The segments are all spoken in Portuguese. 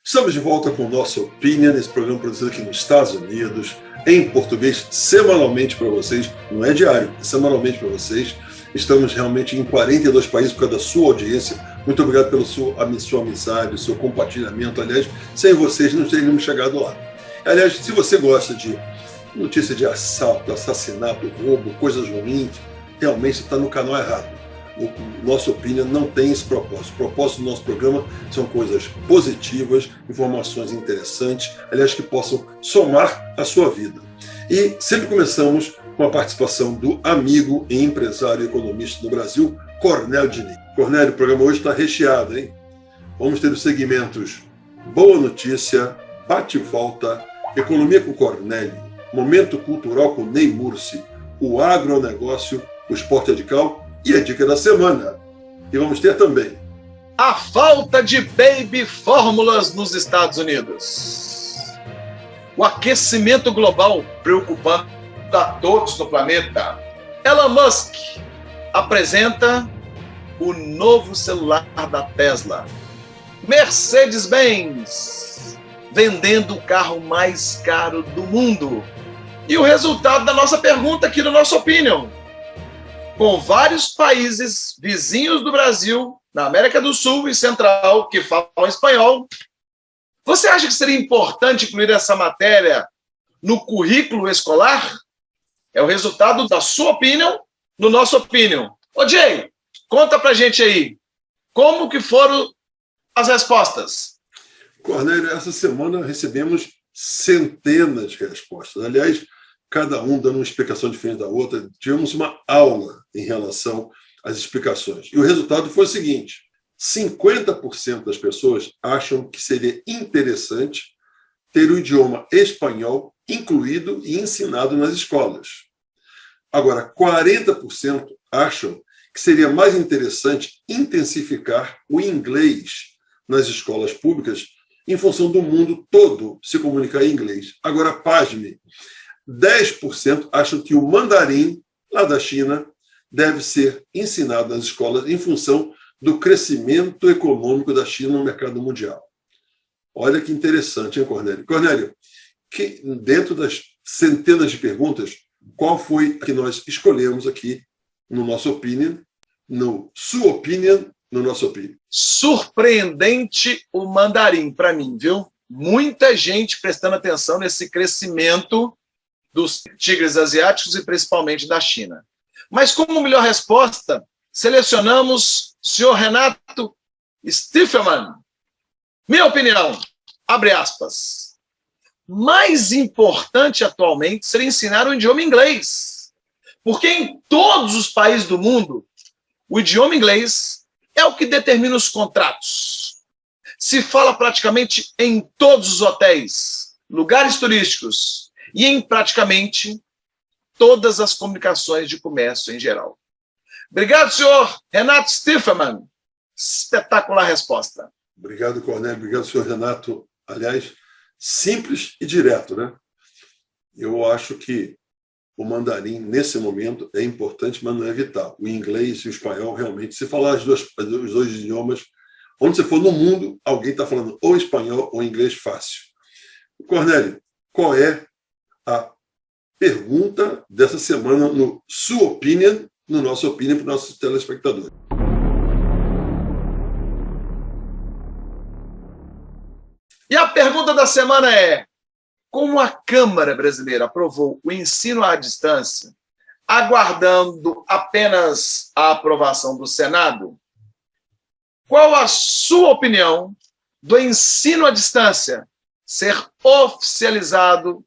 Estamos de volta com o nosso Opinion, esse programa produzido aqui nos Estados Unidos, em português, semanalmente para vocês, não é diário, é semanalmente para vocês. Estamos realmente em 42 países por causa da sua audiência. Muito obrigado pela sua amizade, seu compartilhamento. Aliás, sem vocês não teríamos chegado lá. Aliás, se você gosta de notícia de assalto, assassinato, roubo, coisas ruins, realmente está no canal errado. O nosso Opinion não tem esse propósito. O propósito do nosso programa são coisas positivas, informações interessantes, aliás, que possam somar a sua vida. E sempre começamos com a participação do amigo e empresário e economista do Brasil, Cornélio Diniz. Cornélio, o programa hoje está recheado, hein? Vamos ter os segmentos Boa Notícia, Bate e Volta, Economia com Cornélio, Momento Cultural com Ney Mursi, o Agronegócio, o Esporte Radical e a Dica da Semana. E vamos ter também a falta de baby fórmulas nos Estados Unidos. O aquecimento global preocupando a todos no planeta. Elon Musk apresenta o novo celular da Tesla. Mercedes-Benz vendendo o carro mais caro do mundo. E o resultado da nossa pergunta aqui no nosso Opinion. Com vários países vizinhos do Brasil, na América do Sul e Central, que falam espanhol, você acha que seria importante incluir essa matéria no currículo escolar? É o resultado da sua opinião no nosso Opinion. Ô Jay, conta pra gente aí, como que foram as respostas? Cornélio, essa semana recebemos centenas de respostas. Aliás, cada um dando uma explicação diferente da outra. Tivemos uma aula em relação às explicações. E o resultado foi o seguinte: 50% das pessoas acham que seria interessante ter o idioma espanhol incluído e ensinado nas escolas. Agora, 40% acham que seria mais interessante intensificar o inglês nas escolas públicas em função do mundo todo se comunicar em inglês. Agora, pasme, 10% acham que o mandarim, lá da China, deve ser ensinado nas escolas em função do crescimento econômico da China no mercado mundial. Olha que interessante, hein, Cornélio? Cornélio, que dentro das centenas de perguntas, qual foi a que nós escolhemos aqui no nosso Opinion, no sua Opinion, no nosso Opinion? Surpreendente o mandarim para mim, viu? Muita gente prestando atenção nesse crescimento dos tigres asiáticos e principalmente da China. Mas como melhor resposta, selecionamos o senhor Renato Stiffelman. Minha opinião, abre aspas, mais importante atualmente seria ensinar o idioma inglês, porque em todos os países do mundo, o idioma inglês é o que determina os contratos. Se fala praticamente em todos os hotéis, lugares turísticos, e em praticamente todas as comunicações de comércio em geral. Obrigado, senhor Renato Stiffelman. Espetacular resposta. Obrigado, Cornélio. Obrigado, senhor Renato. Aliás, simples e direto, né? Eu acho que o mandarim, nesse momento, é importante, mas não é vital. O inglês e o espanhol, realmente, se falar os dois idiomas, onde você for no mundo, alguém está falando ou espanhol ou inglês fácil. Cornélio, qual é a pergunta dessa semana no sua Opinion, no nosso Opinion para os nossos telespectadores? E a pergunta da semana é: como a Câmara Brasileira aprovou o ensino à distância, aguardando apenas a aprovação do Senado, qual a sua opinião do ensino à distância ser oficializado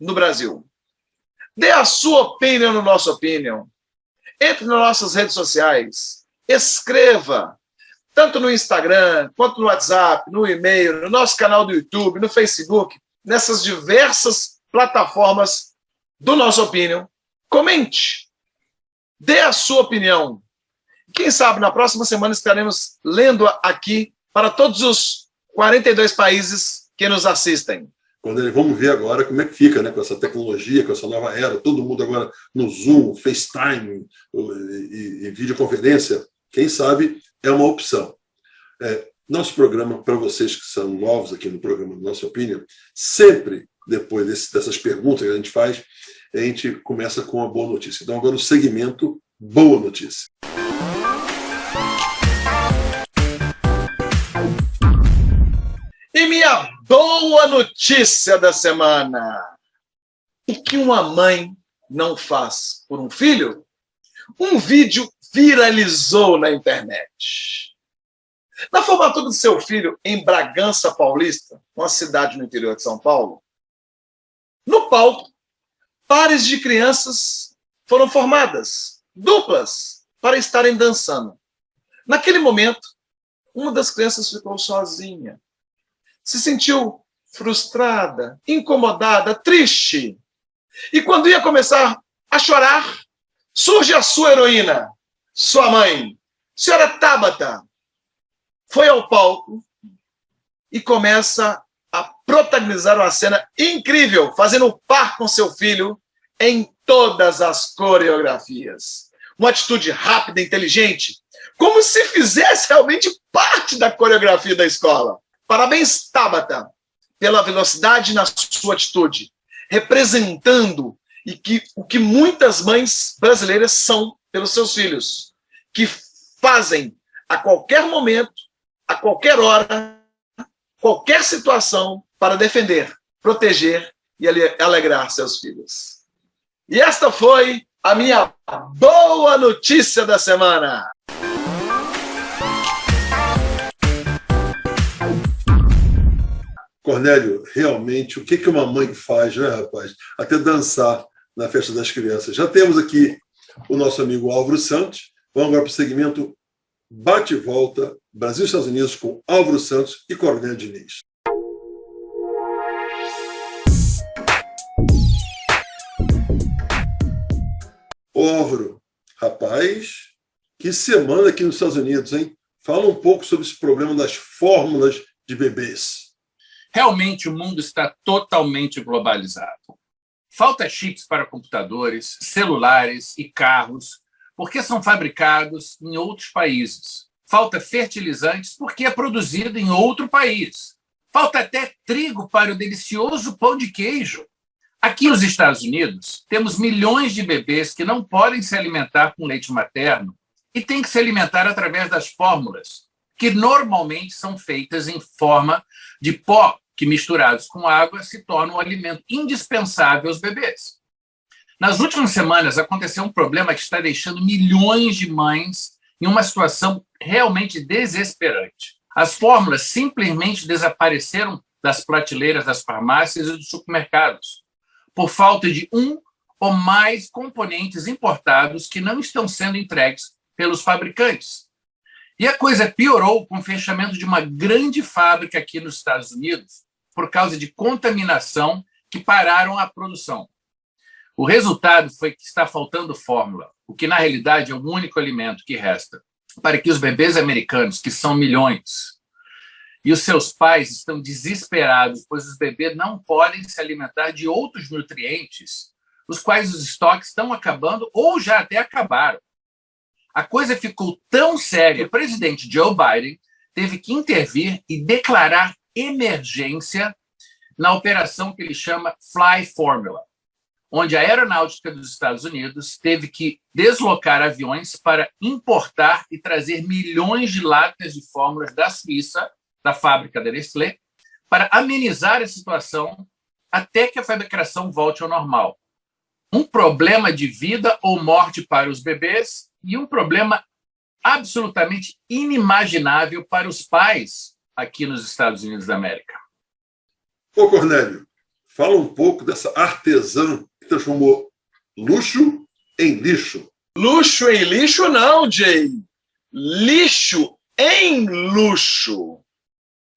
no Brasil? Dê a sua opinião no nosso Opinion. Entre nas nossas redes sociais. Escreva, tanto no Instagram, quanto no WhatsApp, no e-mail, no nosso canal do YouTube, no Facebook, nessas diversas plataformas do nosso Opinion. Comente. Dê a sua opinião. Quem sabe na próxima semana estaremos lendo aqui para todos os 42 países que nos assistem. Vamos ver agora como é que fica, né, com essa tecnologia, com essa nova era, todo mundo agora no Zoom, FaceTime e videoconferência. Quem sabe é uma opção. Nosso programa, para vocês que são novos aqui no programa Nossa Opinião, sempre depois dessas perguntas que a gente começa com uma boa notícia. Então, agora o segmento Boa Notícia. E minha boa notícia da semana. O que uma mãe não faz por um filho? Um vídeo viralizou na internet. Na formatura do seu filho em Bragança Paulista, uma cidade no interior de São Paulo, no palco, pares de crianças foram formadas, duplas, para estarem dançando. Naquele momento, uma das crianças ficou sozinha. Se sentiu frustrada, incomodada, triste. E quando ia começar a chorar, surge a sua heroína, sua mãe, senhora Tabata, foi ao palco e começa a protagonizar uma cena incrível, fazendo um par com seu filho em todas as coreografias. Uma atitude rápida e inteligente, como se fizesse realmente parte da coreografia da escola. Parabéns, Tabata, pela velocidade na sua atitude, representando o que muitas mães brasileiras são pelos seus filhos, que fazem a qualquer momento, a qualquer hora, qualquer situação para defender, proteger e alegrar seus filhos. E esta foi a minha boa notícia da semana. Cornélio, realmente, o que uma mãe faz, né, rapaz? Até dançar na festa das crianças. Já temos aqui o nosso amigo Álvaro Santos. Vamos agora para o segmento Bate e Volta, Brasil e Estados Unidos, com Álvaro Santos e Cornélio Diniz. Ô, Álvaro, rapaz, que semana aqui nos Estados Unidos, hein? Fala um pouco sobre esse problema das fórmulas de bebês. Realmente o mundo está totalmente globalizado. Falta chips para computadores, celulares e carros, porque são fabricados em outros países. Falta fertilizantes, porque é produzido em outro país. Falta até trigo para o delicioso pão de queijo. Aqui nos Estados Unidos, temos milhões de bebês que não podem se alimentar com leite materno e têm que se alimentar através das fórmulas, que normalmente são feitas em forma de pó, que misturados com água se tornam um alimento indispensável aos bebês. Nas últimas semanas aconteceu um problema que está deixando milhões de mães em uma situação realmente desesperante. As fórmulas simplesmente desapareceram das prateleiras das farmácias e dos supermercados, por falta de um ou mais componentes importados que não estão sendo entregues pelos fabricantes. E a coisa piorou com o fechamento de uma grande fábrica aqui nos Estados Unidos por causa de contaminação que pararam a produção. O resultado foi que está faltando fórmula, o que na realidade é o único alimento que resta para que os bebês americanos, que são milhões, e os seus pais estão desesperados, pois os bebês não podem se alimentar de outros nutrientes, os quais os estoques estão acabando ou já até acabaram. A coisa ficou tão séria que o presidente Joe Biden teve que intervir e declarar emergência na operação que ele chama Fly Formula, onde a Aeronáutica dos Estados Unidos teve que deslocar aviões para importar e trazer milhões de latas de fórmulas da Suíça, da fábrica da Nestlé, para amenizar a situação até que a fabricação volte ao normal. Um problema de vida ou morte para os bebês e um problema absolutamente inimaginável para os pais aqui nos Estados Unidos da América. Ô, Cornélio, fala um pouco dessa artesã que transformou luxo em lixo. Luxo em lixo não, Jay. Lixo em luxo.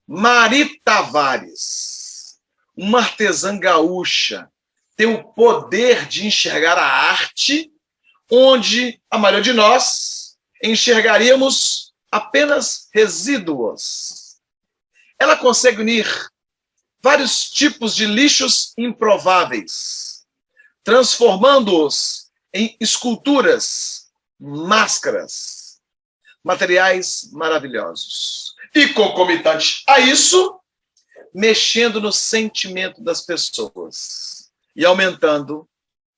Mari Tavares, uma artesã gaúcha, tem o poder de enxergar a arte onde a maioria de nós enxergaríamos apenas resíduos. Ela consegue unir vários tipos de lixos improváveis, transformando-os em esculturas, máscaras, materiais maravilhosos. E concomitante a isso, mexendo no sentimento das pessoas e aumentando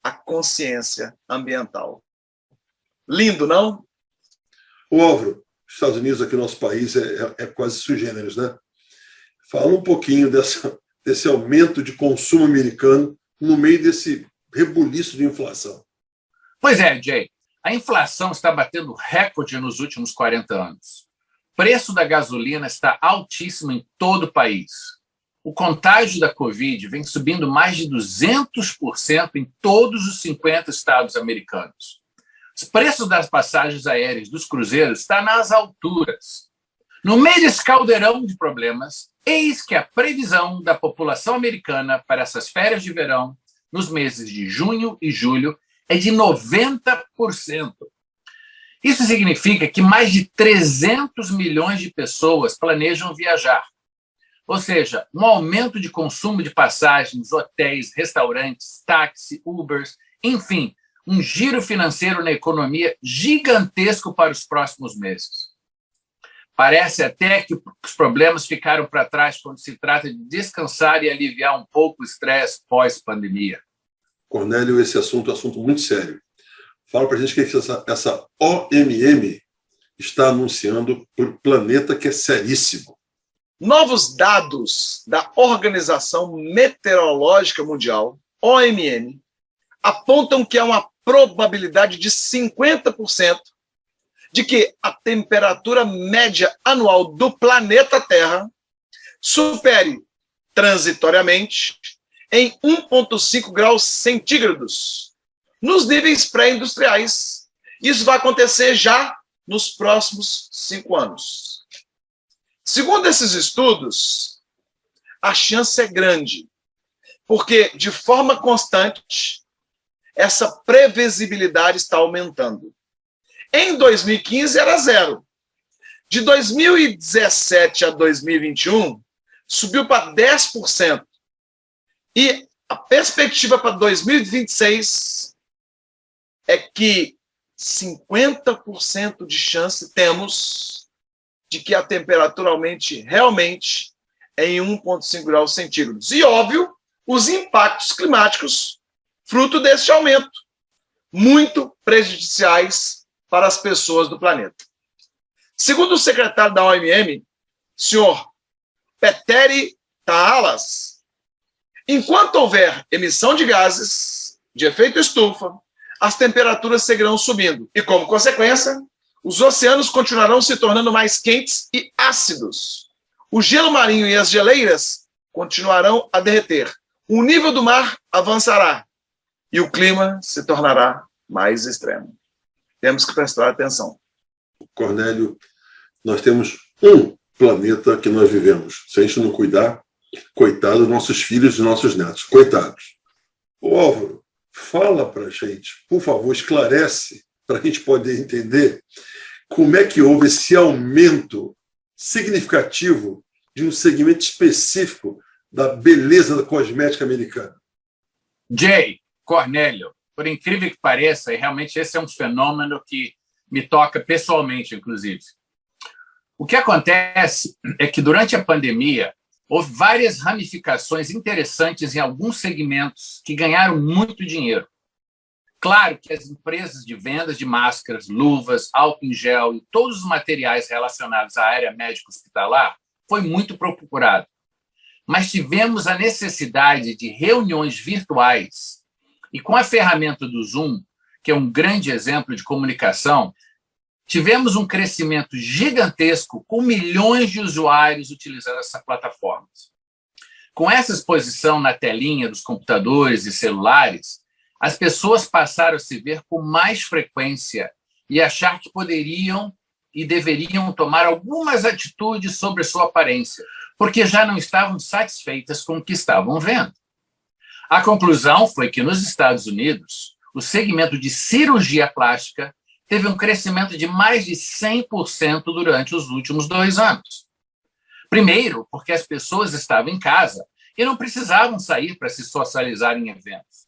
a consciência ambiental. Lindo, não? O Álvaro, Estados Unidos, aqui no nosso país, é quase sui generis, né? Fala um pouquinho desse aumento de consumo americano no meio desse rebuliço de inflação. Pois é, Jay. A inflação está batendo recorde nos últimos 40 anos. O preço da gasolina está altíssimo em todo o país. O contágio da Covid vem subindo mais de 200% em todos os 50 estados americanos. Os preços das passagens aéreas dos cruzeiros estão nas alturas. No meio desse caldeirão de problemas, eis que a previsão da população americana para essas férias de verão, nos meses de junho e julho, é de 90%. Isso significa que mais de 300 milhões de pessoas planejam viajar. Ou seja, um aumento de consumo de passagens, hotéis, restaurantes, táxi, Ubers, enfim, um giro financeiro na economia gigantesco para os próximos meses. Parece até que os problemas ficaram para trás quando se trata de descansar e aliviar um pouco o estresse pós-pandemia. Cornélio, esse assunto é um assunto muito sério. Fala para a gente o que essa OMM está anunciando para o planeta, que é seríssimo. Novos dados da Organização Meteorológica Mundial, OMM, apontam que há uma probabilidade de 50% de que a temperatura média anual do planeta Terra supere transitoriamente em 1,5 graus centígrados nos níveis pré-industriais. Isso vai acontecer já nos próximos 5 anos. Segundo esses estudos, a chance é grande, porque, de forma constante, essa previsibilidade está aumentando. Em 2015 era 0. De 2017 a 2021, subiu para 10%. E a perspectiva para 2026 é que 50% de chance temos de que a temperatura aumente realmente em 1,5 graus centígrados. E, óbvio, os impactos climáticos fruto deste aumento, muito prejudiciais para as pessoas do planeta. Segundo o secretário da OMM, senhor Petteri Taalas, enquanto houver emissão de gases de efeito estufa, as temperaturas seguirão subindo e, como consequência, os oceanos continuarão se tornando mais quentes e ácidos. O gelo marinho e as geleiras continuarão a derreter. O nível do mar avançará e o clima se tornará mais extremo. Temos que prestar atenção. Cornélio, nós temos um planeta que nós vivemos. Se a gente não cuidar, coitado dos nossos filhos e nossos netos. Coitados. Ô Álvaro, fala para a gente, por favor, esclarece para a gente poder entender como é que houve esse aumento significativo de um segmento específico da beleza da cosmética americana. Jay, Cornélio, por incrível que pareça, e realmente esse é um fenômeno que me toca pessoalmente, inclusive. O que acontece é que durante a pandemia houve várias ramificações interessantes em alguns segmentos que ganharam muito dinheiro. Claro que as empresas de vendas de máscaras, luvas, álcool em gel e todos os materiais relacionados à área médico-hospitalar foi muito procurado. Mas tivemos a necessidade de reuniões virtuais e com a ferramenta do Zoom, que é um grande exemplo de comunicação, tivemos um crescimento gigantesco com milhões de usuários utilizando essa plataforma. Com essa exposição na telinha dos computadores e celulares, as pessoas passaram a se ver com mais frequência e achar que poderiam e deveriam tomar algumas atitudes sobre sua aparência, porque já não estavam satisfeitas com o que estavam vendo. A conclusão foi que, nos Estados Unidos, o segmento de cirurgia plástica teve um crescimento de mais de 100% durante os últimos 2 anos. Primeiro, porque as pessoas estavam em casa e não precisavam sair para se socializar em eventos.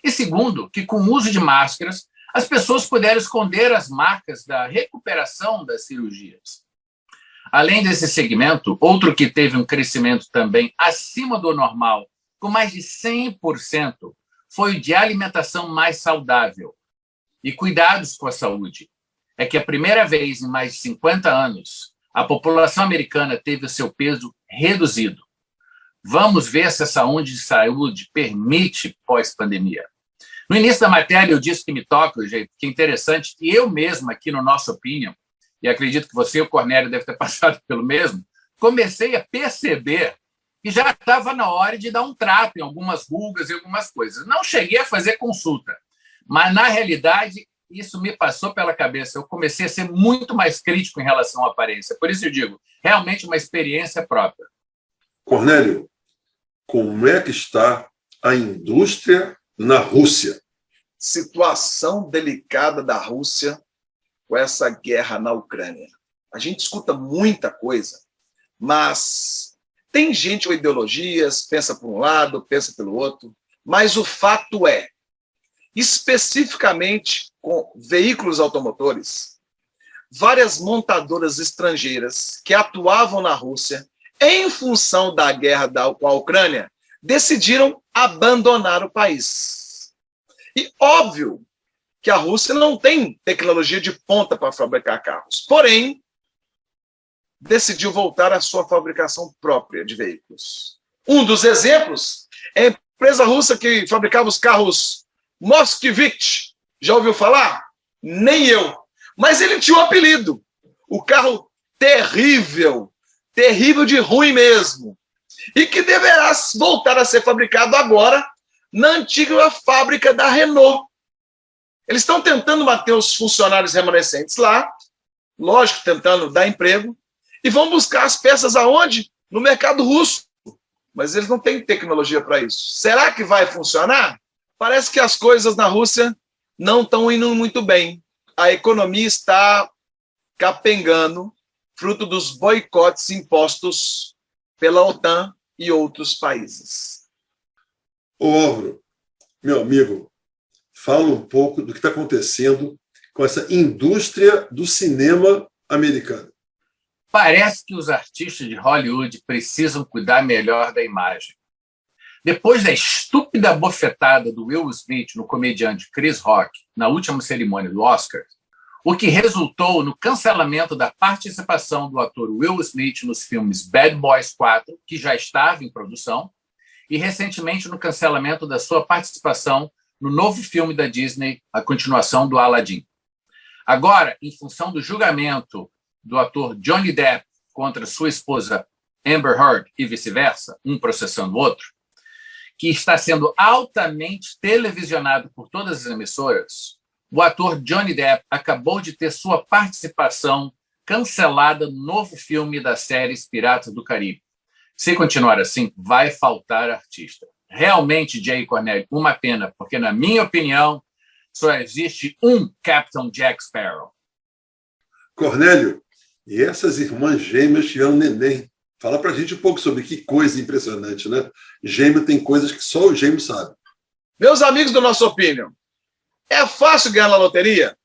E segundo, que com o uso de máscaras, as pessoas puderam esconder as marcas da recuperação das cirurgias. Além desse segmento, outro que teve um crescimento também acima do normal, com mais de 100%, foi o de alimentação mais saudável e cuidados com a saúde. É que a primeira vez em mais de 50 anos, a população americana teve o seu peso reduzido. Vamos ver se a saúde permite pós-pandemia. No início da matéria, eu disse que me toca, gente, que é interessante, que eu mesmo, aqui no Nosso Opinion, e acredito que você e o Cornélio devem ter passado pelo mesmo, comecei a perceber que já estava na hora de dar um trato em algumas rugas e algumas coisas. Não cheguei a fazer consulta, mas, na realidade, isso me passou pela cabeça. Eu comecei a ser muito mais crítico em relação à aparência. Por isso eu digo, realmente uma experiência própria. Cornélio, como é que está a indústria na Rússia? Situação delicada da Rússia com essa guerra na Ucrânia. A gente escuta muita coisa, mas tem gente com ideologias, pensa por um lado, pensa pelo outro, mas o fato é, especificamente com veículos automotores, várias montadoras estrangeiras que atuavam na Rússia em função da guerra com a Ucrânia, decidiram abandonar o país. E óbvio que a Rússia não tem tecnologia de ponta para fabricar carros, porém, decidiu voltar à sua fabricação própria de veículos. Um dos exemplos é a empresa russa que fabricava os carros Moskvich. Já ouviu falar? Nem eu. Mas ele tinha um apelido. O carro terrível, terrível de ruim mesmo. E que deverá voltar a ser fabricado agora na antiga fábrica da Renault. Eles estão tentando manter os funcionários remanescentes lá, lógico, tentando dar emprego, e vão buscar as peças aonde? No mercado russo. Mas eles não têm tecnologia para isso. Será que vai funcionar? Parece que as coisas na Rússia não estão indo muito bem. A economia está capengando, fruto dos boicotes impostos pela OTAN e outros países. Ô, Álvaro, meu amigo, fala um pouco do que está acontecendo com essa indústria do cinema americano. Parece que os artistas de Hollywood precisam cuidar melhor da imagem. Depois da estúpida bofetada do Will Smith no comediante Chris Rock na última cerimônia do Oscar, o que resultou no cancelamento da participação do ator Will Smith nos filmes Bad Boys 4, que já estava em produção, e recentemente no cancelamento da sua participação no novo filme da Disney, a continuação do Aladdin. Agora, em função do julgamento do ator Johnny Depp contra sua esposa Amber Heard e vice-versa, um processando o outro, que está sendo altamente televisionado por todas as emissoras, o ator Johnny Depp acabou de ter sua participação cancelada no novo filme da série Piratas do Caribe. Se continuar assim, vai faltar artista. Realmente, Jay Cornélio, uma pena, porque, na minha opinião, só existe um Captain Jack Sparrow. Cornélio, e essas irmãs gêmeas tiveram neném. Fala pra gente um pouco sobre que coisa impressionante, né? Gêmeo tem coisas que só o gêmeo sabe. Meus amigos do Nosso Opinion, é fácil ganhar na loteria?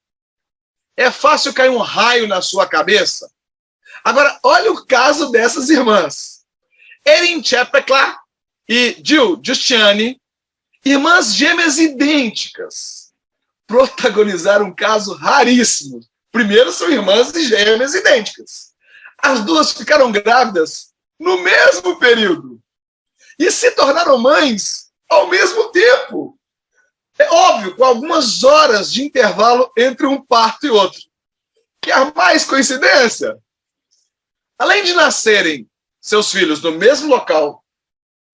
É fácil cair um raio na sua cabeça? Agora, olha o caso dessas irmãs. Erin Chapekla e Jill Giustiani, irmãs gêmeas idênticas, protagonizaram um caso raríssimo. Primeiro, são irmãs gêmeas idênticas. As duas ficaram grávidas no mesmo período e se tornaram mães ao mesmo tempo. É óbvio, com algumas horas de intervalo entre um parto e outro. Quer mais coincidência? Além de nascerem seus filhos no mesmo local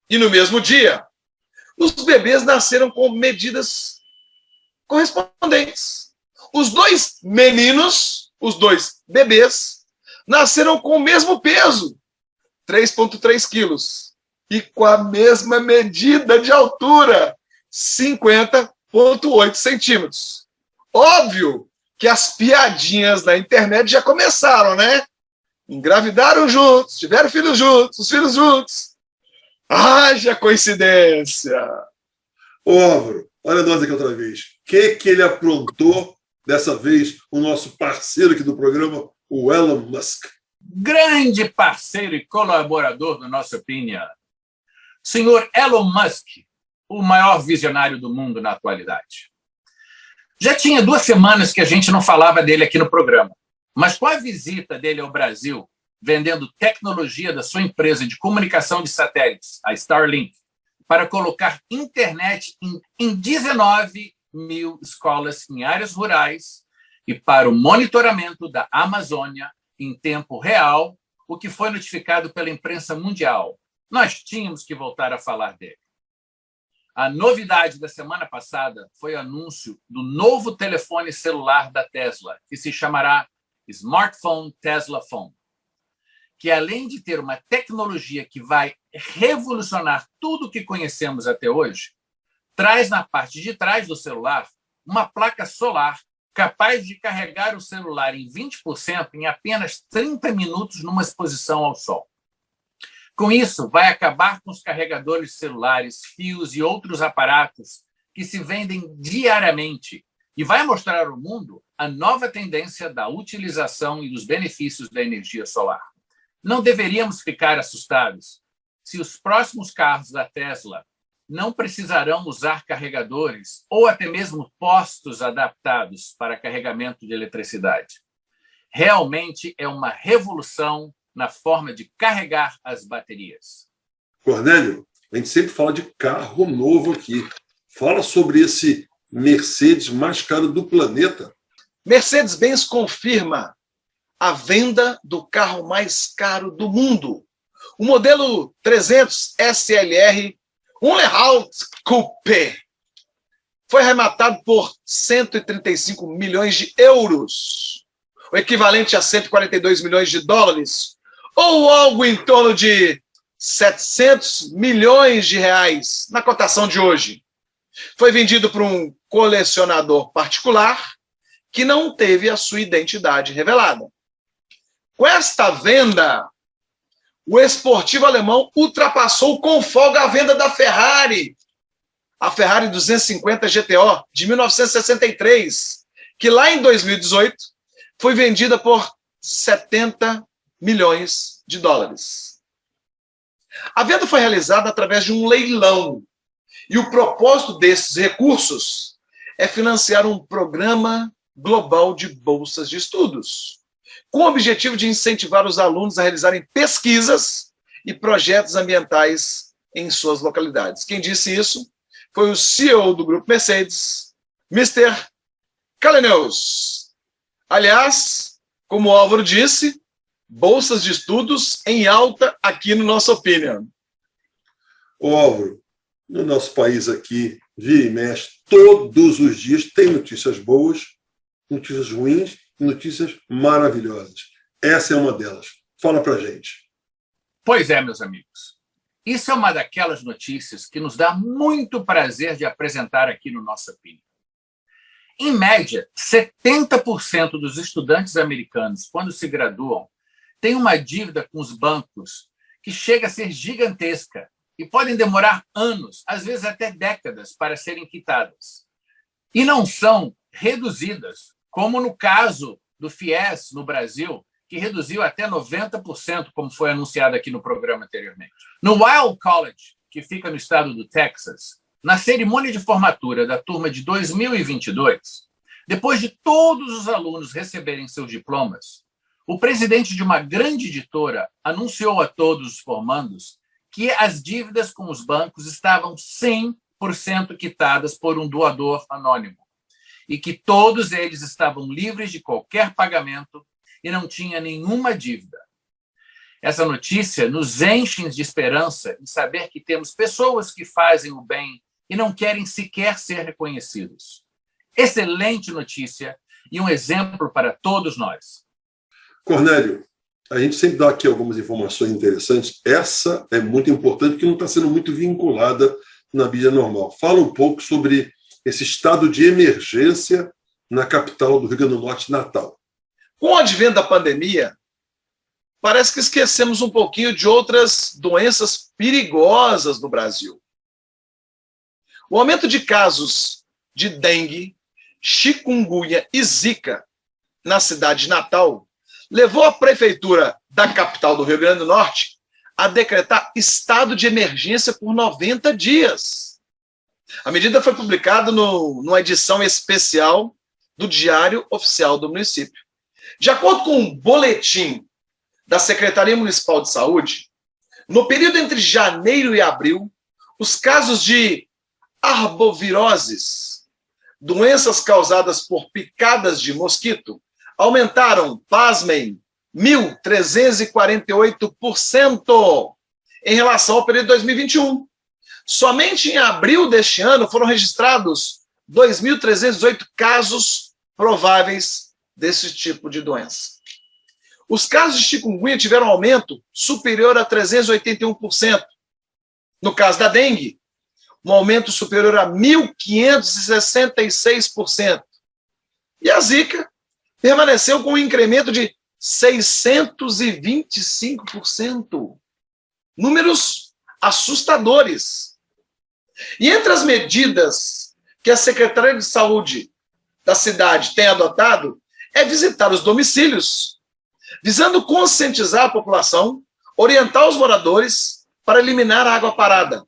e no mesmo dia, os bebês nasceram com medidas correspondentes. Os dois meninos, os dois bebês, nasceram com o mesmo peso, 3,3 quilos, e com a mesma medida de altura, 50,8 centímetros. Óbvio que as piadinhas na internet já começaram, né? Engravidaram juntos, tiveram filhos juntos, os filhos juntos. Haja coincidência! Ô, Álvaro, olha nós aqui outra vez. O que ele aprontou dessa vez, o nosso parceiro aqui do programa, o Elon Musk? grande parceiro e colaborador do nosso Opinion, senhor Elon Musk, o maior visionário do mundo na atualidade. Já tinha 2 semanas que a gente não falava dele aqui no programa, mas com a visita dele ao Brasil, vendendo tecnologia da sua empresa de comunicação de satélites, a Starlink, para colocar internet em 19 mil escolas em áreas rurais e para o monitoramento da Amazônia em tempo real, o que foi notificado pela imprensa mundial. Nós tínhamos que voltar a falar dele. A novidade da semana passada foi o anúncio do novo telefone celular da Tesla, que se chamará Smartphone Tesla Phone, que além de ter uma tecnologia que vai revolucionar tudo o que conhecemos até hoje, traz na parte de trás do celular uma placa solar capaz de carregar o celular em 20% em apenas 30 minutos numa exposição ao sol. Com isso, vai acabar com os carregadores celulares, fios e outros aparatos que se vendem diariamente e vai mostrar ao mundo a nova tendência da utilização e dos benefícios da energia solar. Não deveríamos ficar assustados se os próximos carros da Tesla não precisarão usar carregadores ou até mesmo postos adaptados para carregamento de eletricidade. Realmente é uma revolução na forma de carregar as baterias. Cornélio, a gente sempre fala de carro novo aqui. Fala sobre esse Mercedes mais caro do planeta. Mercedes-Benz confirma a venda do carro mais caro do mundo. O modelo 300 SLR Unlehaut Coupé foi arrematado por 135 milhões de euros, o equivalente a 142 milhões de dólares, ou algo em torno de 700 milhões de reais na cotação de hoje. Foi vendido por um colecionador particular que não teve a sua identidade revelada. Com esta venda, o esportivo alemão ultrapassou com folga a venda da Ferrari, a Ferrari 250 GTO de 1963, que lá em 2018 foi vendida por 70 milhões de dólares. A venda foi realizada através de um leilão, e o propósito desses recursos é financiar um programa global de bolsas de estudos, com o objetivo de incentivar os alunos a realizarem pesquisas e projetos ambientais em suas localidades. Quem disse isso foi o CEO do Grupo Mercedes, Mr. Kalaneus. Aliás, como o Álvaro disse, bolsas de estudos em alta aqui no nosso Opinion. Ô Álvaro, no nosso país aqui, vira e mexe, todos os dias tem notícias boas, notícias ruins e notícias maravilhosas. Essa é uma delas. Fala pra gente. Pois é, meus amigos. Isso é uma daquelas notícias que nos dá muito prazer de apresentar aqui no nosso Opinion. Em média, 70% dos estudantes americanos, quando se graduam, têm uma dívida com os bancos que chega a ser gigantesca e podem demorar anos, às vezes até décadas, para serem quitadas. E não são reduzidas, como no caso do FIES no Brasil, que reduziu até 90%, como foi anunciado aqui no programa anteriormente. No Weill College, que fica no estado do Texas, na cerimônia de formatura da turma de 2022, depois de todos os alunos receberem seus diplomas, o presidente de uma grande editora anunciou a todos os formandos que as dívidas com os bancos estavam 100% quitadas por um doador anônimo e que todos eles estavam livres de qualquer pagamento e não tinha nenhuma dívida. Essa notícia nos enche de esperança em saber que temos pessoas que fazem o bem e não querem sequer ser reconhecidos. Excelente notícia e um exemplo para todos nós. Cornélio, a gente sempre dá aqui algumas informações interessantes. Essa é muito importante porque não está sendo muito vinculada na mídia normal. Fala um pouco sobre esse estado de emergência na capital do Rio Grande do Norte, Natal. Com o advento da pandemia, parece que esquecemos um pouquinho de outras doenças perigosas no Brasil. O aumento de casos de dengue, chikungunya e zika na cidade de Natal levou a prefeitura da capital do Rio Grande do Norte a decretar estado de emergência por 90 dias. A medida foi publicada numa edição especial do Diário Oficial do Município. De acordo com um boletim da Secretaria Municipal de Saúde, no período entre janeiro e abril, os casos de arboviroses, doenças causadas por picadas de mosquito, aumentaram, pasmem, 1.348% em relação ao período de 2021. Somente em abril deste ano foram registrados 2.318 casos prováveis desse tipo de doença. Os casos de chikungunya tiveram um aumento superior a 381%. No caso da dengue, um aumento superior a 1.566%. E a zika permaneceu com um incremento de 625%. Números assustadores. E entre as medidas que a Secretaria de Saúde da cidade tem adotado é visitar os domicílios, visando conscientizar a população, orientar os moradores para eliminar a água parada.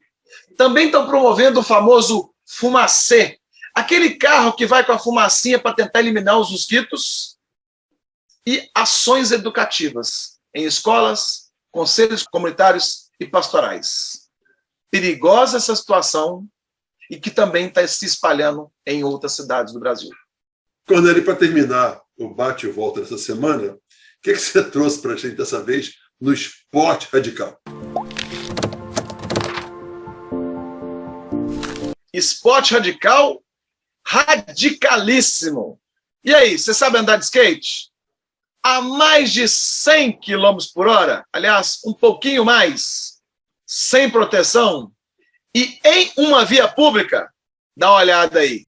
Também estão promovendo o famoso fumacê, aquele carro que vai com a fumacinha para tentar eliminar os mosquitos, e ações educativas em escolas, conselhos comunitários e pastorais. Perigosa essa situação e que também está se espalhando em outras cidades do Brasil. Cornélio, para terminar o bate e volta dessa semana, o que você trouxe para a gente dessa vez no esporte radical? Esporte radical, radicalíssimo. E aí, você sabe andar de skate? A mais de 100 km por hora, aliás, um pouquinho mais, sem proteção, e em uma via pública? Dá uma olhada aí.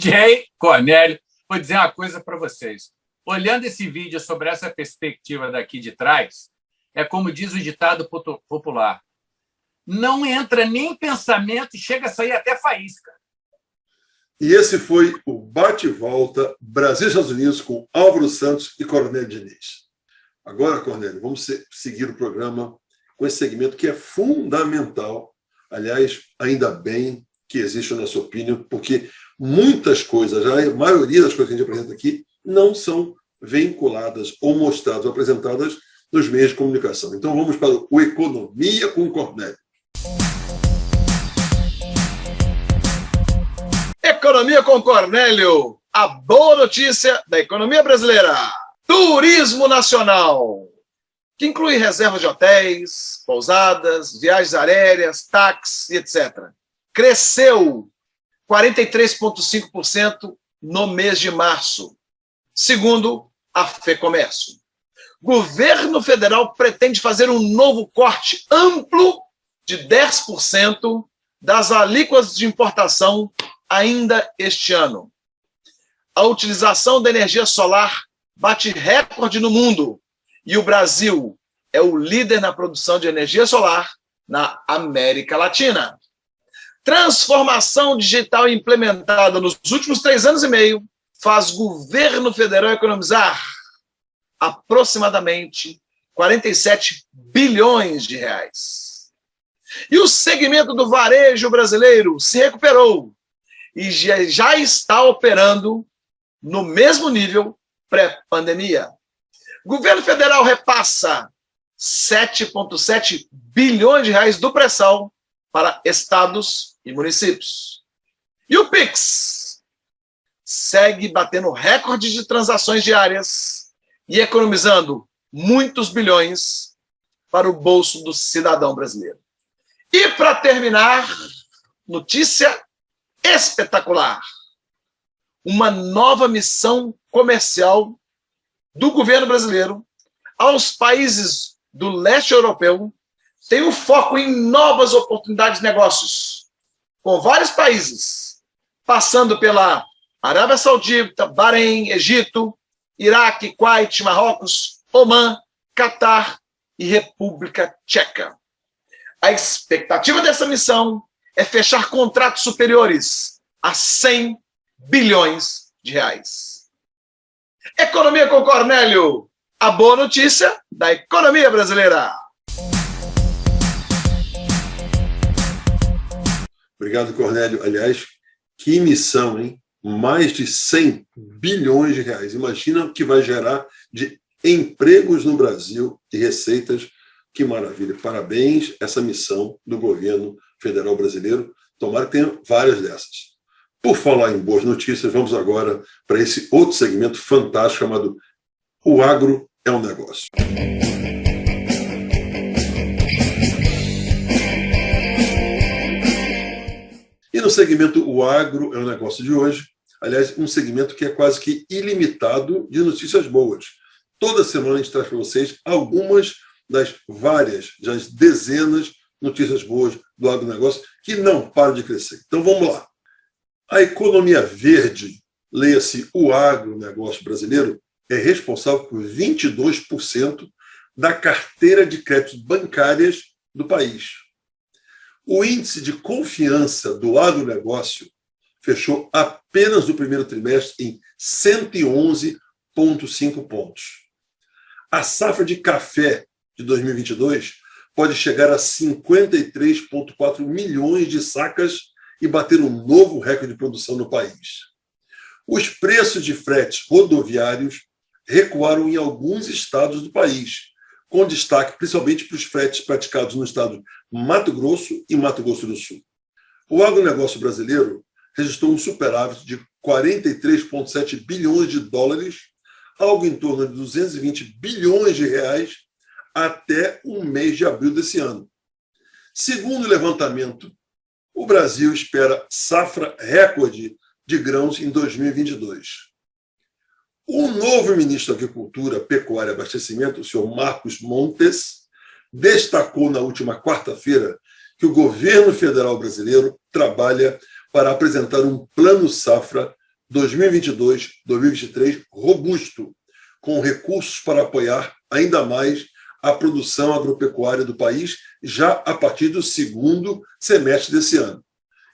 Jay, Cornélio, vou dizer uma coisa para vocês. Olhando esse vídeo sobre essa perspectiva daqui de trás, é como diz o ditado popular: não entra nem pensamento e chega a sair até faísca. E esse foi o bate-volta Brasil-Estados Unidos com Álvaro Santos e Cornélio Diniz. Agora, Cornélio, vamos seguir o programa com esse segmento que é fundamental. Aliás, ainda bem que existe, na sua opinião, porque muitas coisas, a maioria das coisas que a gente apresenta aqui, não são vinculadas ou mostradas ou apresentadas nos meios de comunicação. Então vamos para o Economia com Cornélio. Economia com Cornélio, a boa notícia da economia brasileira. Turismo nacional, que inclui reservas de hotéis, pousadas, viagens aéreas, táxis, etc. Cresceu 43,5% no mês de março, segundo a FEComércio. Governo federal pretende fazer um novo corte amplo de 10% das alíquotas de importação ainda este ano. A utilização da energia solar bate recorde no mundo e o Brasil é o líder na produção de energia solar na América Latina. Transformação digital implementada nos últimos 3 anos e meio faz o governo federal economizar aproximadamente 47 bilhões de reais. E o segmento do varejo brasileiro se recuperou e já está operando no mesmo nível pré-pandemia. O governo federal repassa 7,7 bilhões de reais do pré-sal para estados e municípios. E o Pix segue batendo recorde de transações diárias e economizando muitos bilhões para o bolso do cidadão brasileiro. E para terminar, notícia espetacular. Uma nova missão comercial do governo brasileiro aos países do leste europeu tem um foco em novas oportunidades de negócios, com vários países, passando pela Arábia Saudita, Bahrein, Egito, Iraque, Kuwait, Marrocos, Omã, Catar e República Tcheca. A expectativa dessa missão é fechar contratos superiores a 100 bilhões de reais. Economia com Cornélio, a boa notícia da economia brasileira. Obrigado, Cornélio. Aliás, que missão, hein? Mais de 100 bilhões de reais. Imagina o que vai gerar de empregos no Brasil e receitas. Que maravilha. Parabéns essa missão do governo federal brasileiro. Tomara que tenha várias dessas. Por falar em boas notícias, vamos agora para esse outro segmento fantástico chamado O Agro é um Negócio. E no segmento O Agro é um Negócio de hoje, aliás, um segmento que é quase que ilimitado de notícias boas. Toda semana a gente traz para vocês algumas das várias, das dezenas de notícias boas do agronegócio que não param de crescer. Então vamos lá. A economia verde, leia-se o agronegócio brasileiro, é responsável por 22% da carteira de créditos bancárias do país. O índice de confiança do agronegócio fechou apenas no primeiro trimestre em 111,5 pontos. A safra de café de 2022 pode chegar a 53,4 milhões de sacas e bater um novo recorde de produção no país. Os preços de fretes rodoviários recuaram em alguns estados do país, com destaque principalmente para os fretes praticados no estado de Mato Grosso e Mato Grosso do Sul. O agronegócio brasileiro registrou um superávit de 43,7 bilhões de dólares, algo em torno de 220 bilhões de reais, até o mês de abril desse ano. Segundo o levantamento, o Brasil espera safra recorde de grãos em 2022. O novo ministro da Agricultura, Pecuária e Abastecimento, o senhor Marcos Montes, destacou na última quarta-feira que o governo federal brasileiro trabalha para apresentar um plano safra 2022-2023 robusto, com recursos para apoiar ainda mais a produção agropecuária do país já a partir do segundo semestre desse ano.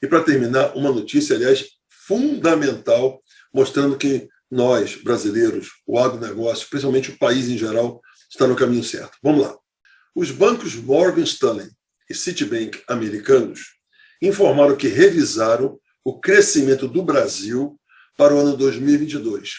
E para terminar, uma notícia, aliás, fundamental, mostrando que nós, brasileiros, o agronegócio, principalmente o país em geral, está no caminho certo. Vamos lá. Os bancos Morgan Stanley e Citibank americanos informaram que revisaram o crescimento do Brasil para o ano 2022.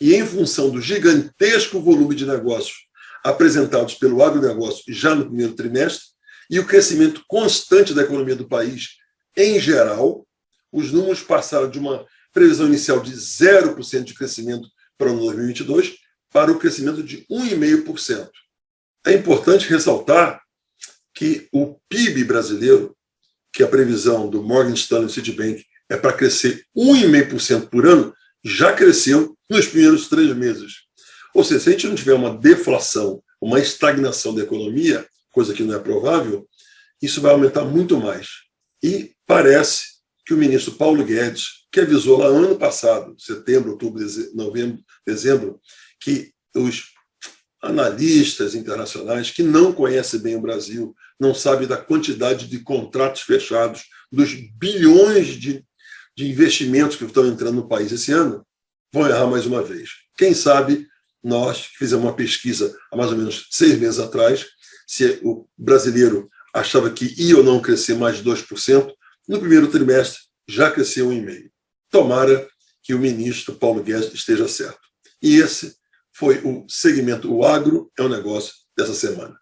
E em função do gigantesco volume de negócios apresentados pelo agronegócio já no primeiro trimestre e o crescimento constante da economia do país em geral, os números passaram de uma previsão inicial de 0% de crescimento para o ano 2022 para o crescimento de 1,5%. É importante ressaltar que o PIB brasileiro, que a previsão do Morgan Stanley e Citibank é para crescer 1,5% por ano, já cresceu nos primeiros 3 meses. Ou seja, se a gente não tiver uma deflação, uma estagnação da economia, coisa que não é provável, isso vai aumentar muito mais. E parece que o ministro Paulo Guedes, que avisou lá ano passado, setembro, outubro, novembro, dezembro, que os analistas internacionais que não conhecem bem o Brasil, não sabem da quantidade de contratos fechados, dos bilhões de investimentos que estão entrando no país esse ano, vão errar mais uma vez. Quem sabe nós fizemos uma pesquisa há mais ou menos 6 meses atrás, se o brasileiro achava que ia ou não crescer mais de 2%, no primeiro trimestre já cresceu 1,5%. Tomara que o ministro Paulo Guedes esteja certo. E esse foi o segmento O Agro é um Negócio dessa semana.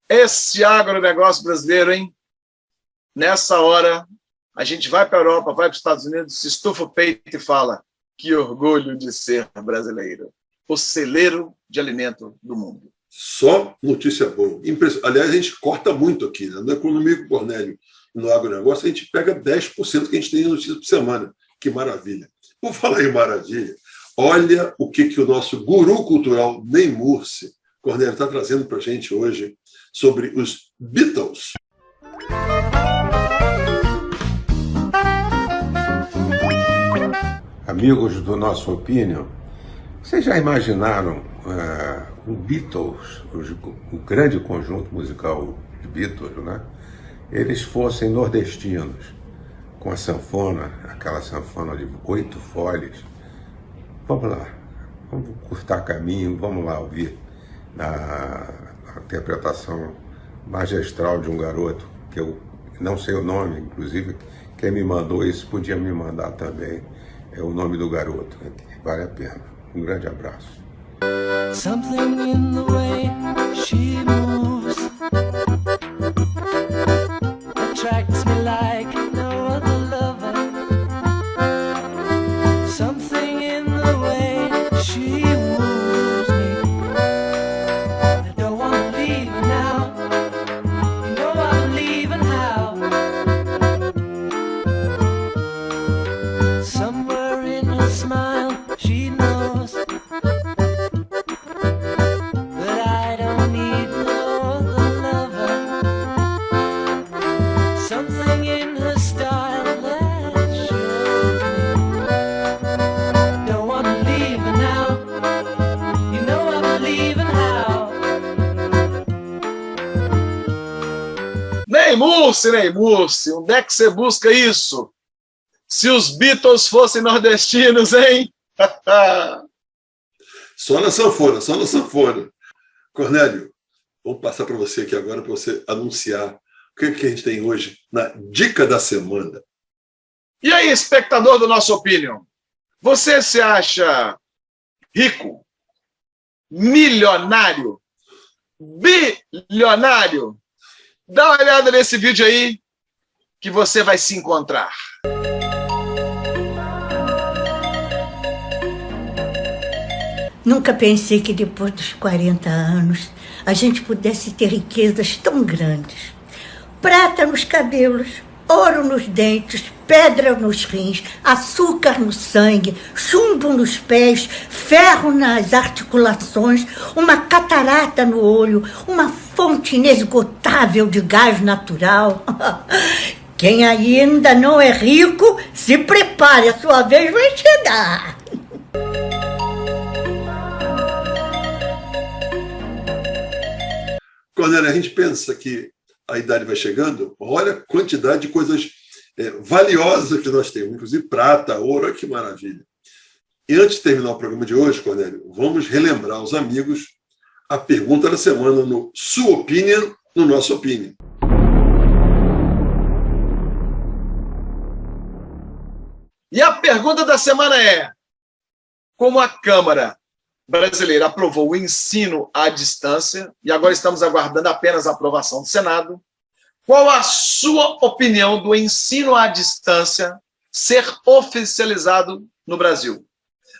Esse agronegócio brasileiro, hein? Nessa hora, a gente vai para a Europa, vai para os Estados Unidos, se estufa o peito e fala: que orgulho de ser brasileiro. O celeiro de alimento do mundo. Só notícia boa. Aliás, a gente corta muito aqui, né? No Economia com o Cornélio, no agronegócio, a gente pega 10% que a gente tem de notícia por semana. Que maravilha. Por falar em maravilha, olha o que o nosso guru cultural, Ney Mursi, Cornélio, está trazendo para a gente hoje sobre os Beatles. Amigos do Nosso Opinion, vocês já imaginaram o Beatles, o grande conjunto musical de Beatles, né? Eles fossem nordestinos, com a sanfona, aquela sanfona de 8 folhas. Vamos lá, vamos cortar caminho, vamos lá ouvir a interpretação magistral de um garoto, que eu não sei o nome, inclusive quem me mandou isso podia me mandar também. É o nome do garoto, vale a pena. Um grande abraço. Something in the way she moves attracts me like no other lover. Something in the way she moves me. I don't wanna leave her now. You know I'm leaving how. Somewhere in her smile she knows that I don't need no other lover. Something in her style that shows me don't wanna leave her now. You know I'm leaving how. Ney Mursi, onde é que você busca isso? Se os Beatles fossem nordestinos, hein? Só na sanfona, só na sanfona. Cornélio, vamos passar para você aqui agora, para você anunciar o que a gente tem hoje na Dica da Semana. E aí, espectador do Nosso Opinion? Você se acha rico, milionário, bilionário? Dá uma olhada nesse vídeo aí que você vai se encontrar. Nunca pensei que depois dos 40 anos a gente pudesse ter riquezas tão grandes. Prata nos cabelos, ouro nos dentes, pedra nos rins, açúcar no sangue, chumbo nos pés, ferro nas articulações, uma catarata no olho, uma fonte inesgotável de gás natural. Quem ainda não é rico, se prepare, a sua vez vai chegar. Quando a gente pensa que a idade vai chegando, olha a quantidade de coisas valiosas que nós temos, inclusive prata, ouro, olha que maravilha. E antes de terminar o programa de hoje, Cornélio, vamos relembrar aos amigos a pergunta da semana no Sua Opinion, no Nosso Opinion. E a pergunta da semana é: como a Câmara Brasileira aprovou o ensino à distância, e agora estamos aguardando apenas a aprovação do Senado, qual a sua opinião do ensino à distância ser oficializado no Brasil?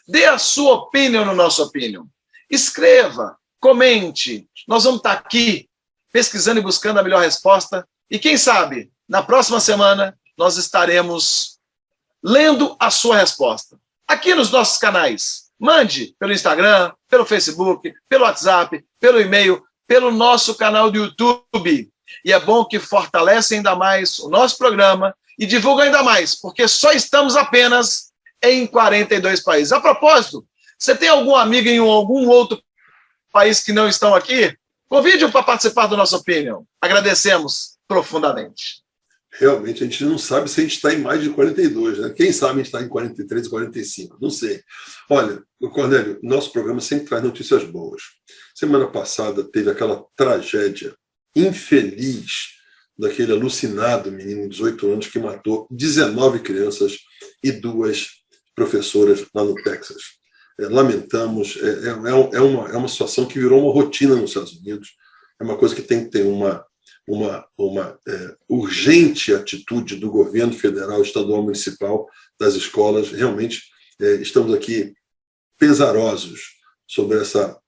Dê a sua opinião no Nosso Opinion. Escreva, comente. Nós vamos estar aqui pesquisando e buscando a melhor resposta. E quem sabe, na próxima semana, nós estaremos lendo a sua resposta. Aqui nos nossos canais. Mande pelo Instagram, pelo Facebook, pelo WhatsApp, pelo e-mail, pelo nosso canal do YouTube. E é bom que fortalece ainda mais o nosso programa e divulga ainda mais, porque só estamos apenas em 42 países. A propósito, você tem algum amigo em algum outro país que não estão aqui? Convide-o para participar do Nosso Opinion. Agradecemos profundamente. Realmente, a gente não sabe se a gente está em mais de 42, né? Quem sabe a gente está em 43, 45, não sei. Olha, Cornélio, nosso programa sempre traz notícias boas. Semana passada teve aquela tragédia infeliz daquele alucinado menino de 18 anos que matou 19 crianças e 2 professoras lá no Texas. Lamentamos, é uma situação que virou uma rotina nos Estados Unidos, é uma coisa que tem que ter uma uma urgente atitude do governo federal, estadual, municipal, das escolas. Realmente estamos aqui pesarosos sobre essa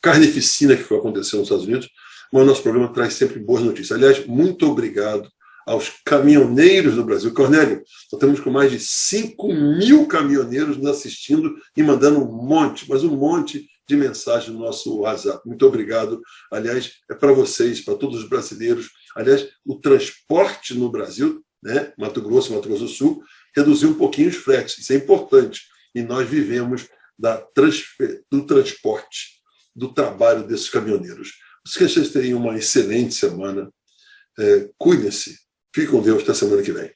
carnificina que foi acontecendo nos Estados Unidos, mas o nosso programa traz sempre boas notícias. Aliás, muito obrigado aos caminhoneiros do Brasil. Cornélio, nós temos com mais de 5.000 caminhoneiros nos assistindo e mandando um monte de mensagem no nosso WhatsApp. Muito obrigado. Aliás, é para vocês, para todos os brasileiros. Aliás, o transporte no Brasil, né, Mato Grosso do Sul, reduziu um pouquinho os fretes. Isso é importante. E nós vivemos do transporte, do trabalho desses caminhoneiros. Que vocês tenham uma excelente semana. Cuidem-se. Fiquem com Deus até semana que vem.